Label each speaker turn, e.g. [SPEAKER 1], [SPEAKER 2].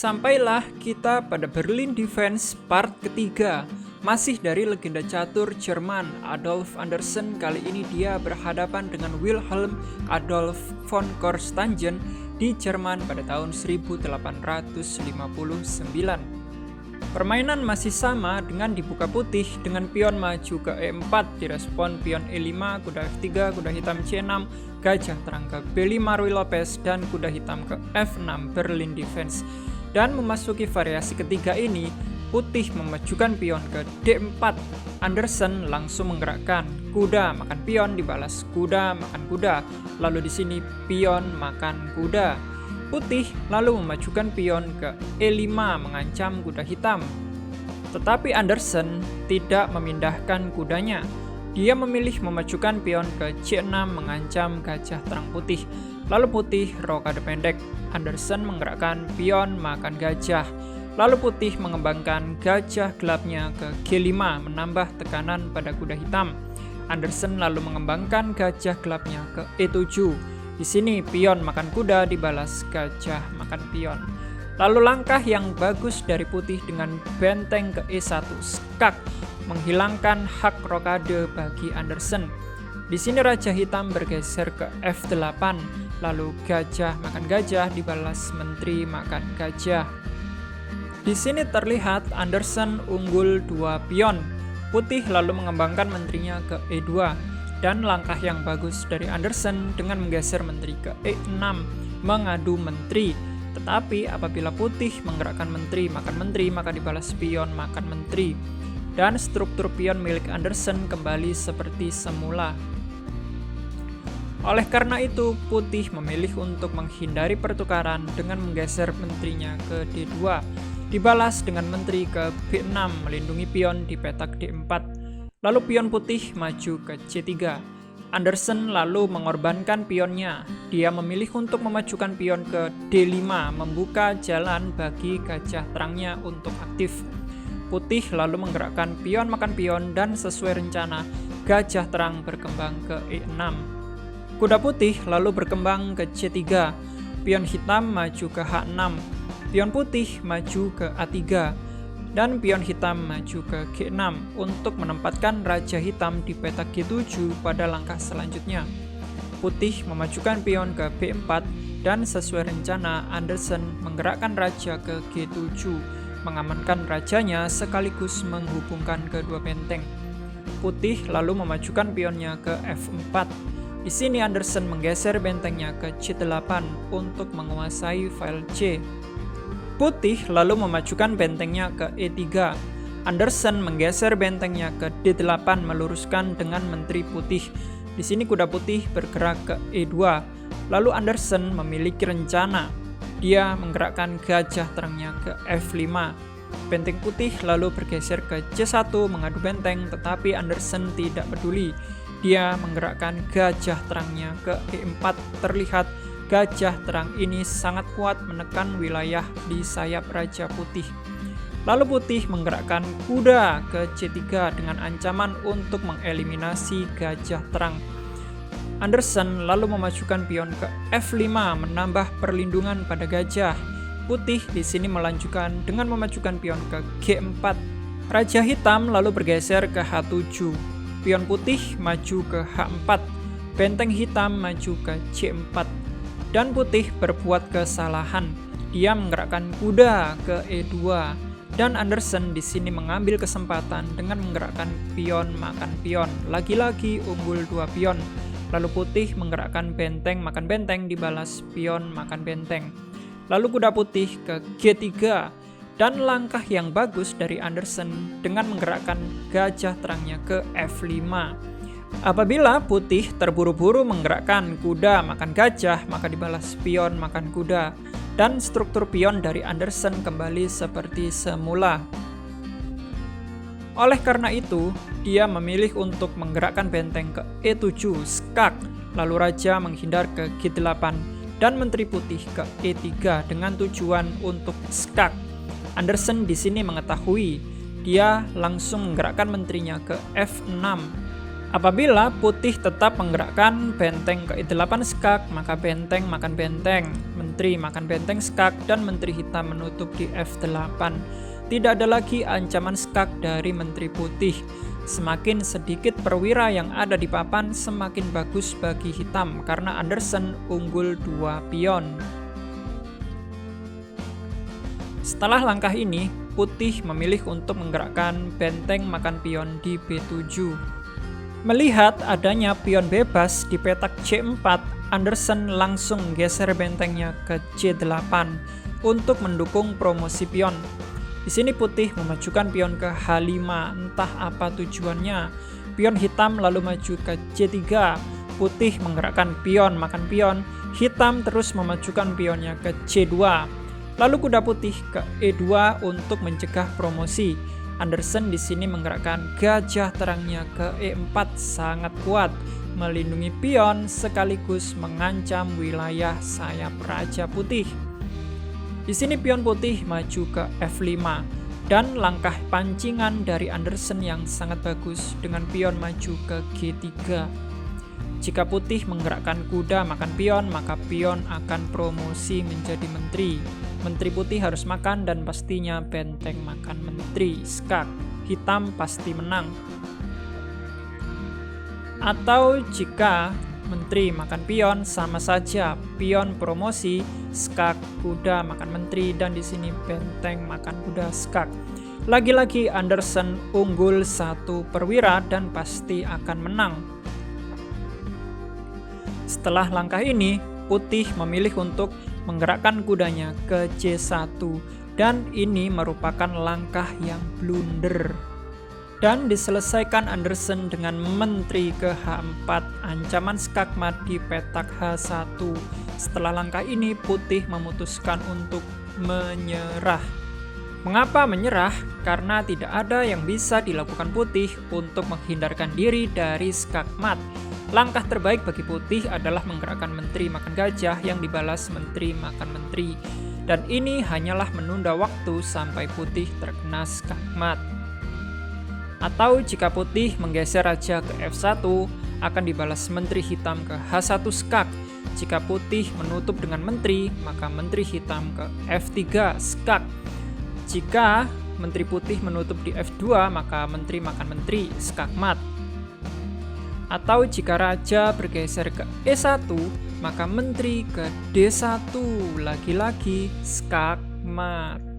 [SPEAKER 1] Sampailah kita pada Berlin Defense part ketiga. Masih dari legenda catur Jerman Adolf Anderssen. Kali ini dia berhadapan dengan Wilhelm Adolf von Korstangen di Jerman pada tahun 1859. Permainan masih sama dengan dibuka putih dengan pion maju ke E4, direspon pion E5, kuda F3, kuda hitam C6, gajah terang ke B5 Ruy Lopez, dan kuda hitam ke F6 Berlin Defense. Dan memasuki variasi ketiga ini, putih memajukan pion ke D4. Anderssen langsung menggerakkan kuda makan pion dibalas kuda makan kuda. Lalu di sini pion makan kuda. Putih lalu memajukan pion ke E5 mengancam kuda hitam. Tetapi Anderssen tidak memindahkan kudanya. Dia memilih memajukan pion ke C6 mengancam gajah terang putih. Lalu putih rokade pendek. Anderssen menggerakkan pion makan gajah. Lalu putih mengembangkan gajah gelapnya ke G5 menambah tekanan pada kuda hitam. Anderssen lalu mengembangkan gajah gelapnya ke E7. Di sini pion makan kuda dibalas gajah makan pion. Lalu langkah yang bagus dari putih dengan benteng ke E1 skak menghilangkan hak rokade bagi Anderssen. Di sini raja hitam bergeser ke F8, lalu gajah makan gajah dibalas menteri makan gajah. Di sini terlihat Anderssen unggul 2 pion. Putih lalu mengembangkan menterinya ke E2. Dan langkah yang bagus dari Anderssen dengan menggeser menteri ke E6, mengadu menteri. Tetapi apabila putih menggerakkan menteri, maka dibalas pion makan menteri. Dan struktur pion milik Anderssen kembali seperti semula. Oleh karena itu, putih memilih untuk menghindari pertukaran dengan menggeser menterinya ke D2. Dibalas dengan menteri ke B6, melindungi pion di petak D4. Lalu pion putih maju ke C3. Anderssen lalu mengorbankan pionnya. Dia memilih untuk memajukan pion ke D5, membuka jalan bagi gajah terangnya untuk aktif. Putih lalu menggerakkan pion makan pion dan sesuai rencana, gajah terang berkembang ke E6. Kuda putih lalu berkembang ke C3. Pion hitam maju ke H6. Pion putih maju ke A3. Dan pion hitam maju ke G6 untuk menempatkan raja hitam di petak G7 pada langkah selanjutnya. Putih memajukan pion ke B4 dan sesuai rencana Anderssen menggerakkan raja ke G7, mengamankan rajanya sekaligus menghubungkan kedua benteng. Putih lalu memajukan pionnya ke F4. Di sini Anderssen menggeser bentengnya ke C8 untuk menguasai file C. Putih lalu memajukan bentengnya ke E3. Anderssen menggeser bentengnya ke D8 meluruskan dengan menteri putih. Di sini kuda putih bergerak ke E2. Lalu Anderssen memiliki rencana. Dia menggerakkan gajah terangnya ke F5. Benteng putih lalu bergeser ke C1 mengadu benteng, tetapi Anderssen tidak peduli. Dia menggerakkan gajah terangnya ke E4. Terlihat gajah terang ini sangat kuat menekan wilayah di sayap raja putih. Lalu putih menggerakkan kuda ke C3 dengan ancaman untuk mengeliminasi gajah terang. Anderssen lalu memajukan pion ke F5 menambah perlindungan pada gajah. Putih di sini melanjutkan dengan memajukan pion ke G4. Raja hitam lalu bergeser ke H7. Pion putih maju ke H4. Benteng hitam maju ke C4. Dan putih berbuat kesalahan. Dia menggerakkan kuda ke E2 dan Anderssen di sini mengambil kesempatan dengan menggerakkan pion makan pion. Lagi-lagi unggul 2 pion. Lalu putih menggerakkan benteng makan benteng dibalas pion makan benteng. Lalu kuda putih ke G3 dan langkah yang bagus dari Anderssen dengan menggerakkan gajah terangnya ke F5. Apabila putih terburu-buru menggerakkan kuda makan gajah, maka dibalas pion makan kuda. Dan struktur pion dari Anderssen kembali seperti semula. Oleh karena itu, dia memilih untuk menggerakkan benteng ke E7 skak. Lalu raja menghindar ke G8 dan menteri putih ke E3 dengan tujuan untuk skak. Anderssen di sini mengetahui. Dia langsung menggerakkan menterinya ke F6. Apabila putih tetap menggerakkan benteng ke E8 skak, maka benteng makan benteng, menteri makan benteng skak, dan menteri hitam menutup di F8. Tidak ada lagi ancaman skak dari menteri putih. Semakin sedikit perwira yang ada di papan, semakin bagus bagi hitam karena Anderson unggul 2 pion. Setelah langkah ini, putih memilih untuk menggerakkan benteng makan pion di B7. Melihat adanya pion bebas di petak C4, Anderson langsung geser bentengnya ke C8 untuk mendukung promosi pion. Di sini putih memajukan pion ke H5, entah apa tujuannya. Pion hitam lalu maju ke C3. Putih menggerakkan pion makan pion, hitam terus memajukan pionnya ke C2. Lalu kuda putih ke E2 untuk mencegah promosi. Anderson di sini menggerakkan gajah terangnya ke E4 sangat kuat, melindungi pion sekaligus mengancam wilayah sayap raja putih. Di sini pion putih maju ke F5 dan langkah pancingan dari Anderson yang sangat bagus dengan pion maju ke G3. Jika putih menggerakkan kuda makan pion, maka pion akan promosi menjadi menteri. Menteri putih harus makan dan pastinya benteng makan menteri, skak. Hitam pasti menang. Atau jika menteri makan pion, sama saja pion promosi, skak, kuda makan menteri, dan di sini benteng makan kuda, skak. Lagi-lagi Anderson unggul 1 perwira dan pasti akan menang. Setelah langkah ini, putih memilih untuk menggerakkan kudanya ke C1 dan ini merupakan langkah yang blunder. Dan diselesaikan Anderson dengan menteri ke H4, ancaman skakmat di petak H1. Setelah langkah ini, putih memutuskan untuk menyerah. Mengapa menyerah? Karena tidak ada yang bisa dilakukan putih untuk menghindarkan diri dari skakmat. Langkah terbaik bagi putih adalah menggerakkan menteri makan gajah yang dibalas menteri makan menteri. Dan ini hanyalah menunda waktu sampai putih terkena skakmat. Atau jika putih menggeser raja ke F1, akan dibalas menteri hitam ke H1 skak. Jika putih menutup dengan menteri, maka menteri hitam ke F3 skak. Jika menteri putih menutup di F2, maka menteri makan menteri skakmat. Atau jika raja bergeser ke E1, maka menteri ke D1, lagi-lagi skakmat.